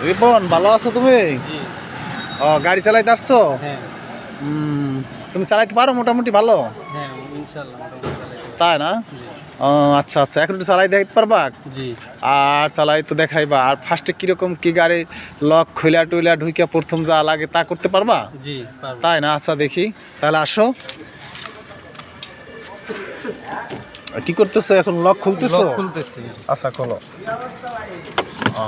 রিপন, ভালো আছো তুমি? ও, গাড়ি চালাইতে আসছো? হ্যাঁ তুমি চালাইতে পারো মোটামুটি ভালো? হ্যাঁ ইনশাআল্লাহ মোটামুটি চালাইতে পারি। তাই না? জি ও আচ্ছা আচ্ছা, এখন একটু চালাই দেখতে পারবা? জি আর চালাই তো দেখাইবা। আর ফার্স্টে কিরকম কি গাড়ি লক খুইলা টুইলা ঢুইকা প্রথম যা লাগে তা করতে পারবা? জি পারবো। তাই না? আচ্ছা দেখি, তাহলে আসো। কি করতেছো এখন? লক খুলতেছো? লক খুলতেছি। আচ্ছা খোলো। ও,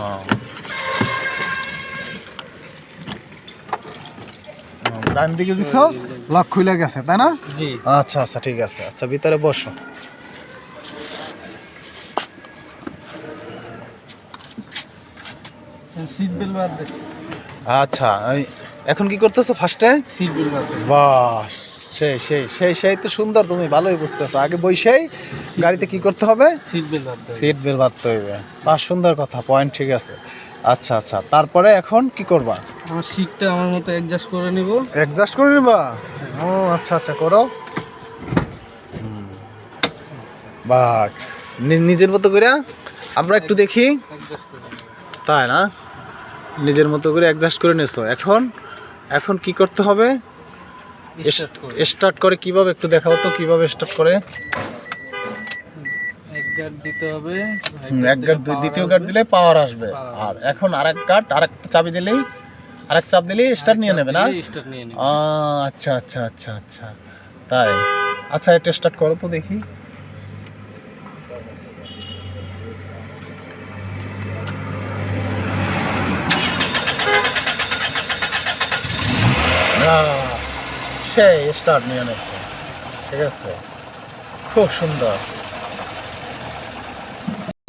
ডান দিকে দিছো, লক খুলে গেছে তাই না? জি আচ্ছা আচ্ছা ঠিক আছে। আচ্ছা ভিতরে বসো। সিট বেল্ট বাদ দে। আচ্ছা এখন কি করতেছো ফার্স্টে? সিট বেল্ট বাদ দে। বাস, সেই তো সুন্দর, তুমি ভালোই বুঝতেছো। আগে বইসেই গাড়িতে কি করতে হবে? সিট বেল্ট বাদ দে। সিট বেল্ট বাঁধতে হইবে। বাস, সুন্দর কথা, পয়েন্ট ঠিক আছে। আচ্ছা আচ্ছা, তারপরে এখন কি করবা? আমার সিটটা আমার মতো অ্যাডজাস্ট করে নিব। অ্যাডজাস্ট করে নিবা? ও আচ্ছা আচ্ছা, করো। বাট নিজের মতো করে আমরা একটু দেখি। অ্যাডজাস্ট করে নিব। তাই না? নিজের মতো করে অ্যাডজাস্ট করে নিছো। এখন এখন কি করতে হবে? স্টার্ট করে স্টার্ট করে কিভাবে একটু দেখাও তো, কিভাবে স্টার্ট করে? এক গার্ড দিতে হবে। এক গার্ড, দ্বিতীয় গার্ড দিলে পাওয়ার আসবে। আর এখন আরেক গার্ড, আরেকটা চাবি দিলেই, আরেক চাপ দিলেই স্টার্ট নিয়ে নেবে না? স্টার্ট নিয়ে নেবে। আচ্ছা আচ্ছা আচ্ছা আচ্ছা, তাই। আচ্ছা এটা স্টার্ট করো তো দেখি। সেই স্টার্ট নিয়ে নেছে। ঠিক আছে, খুব সুন্দর।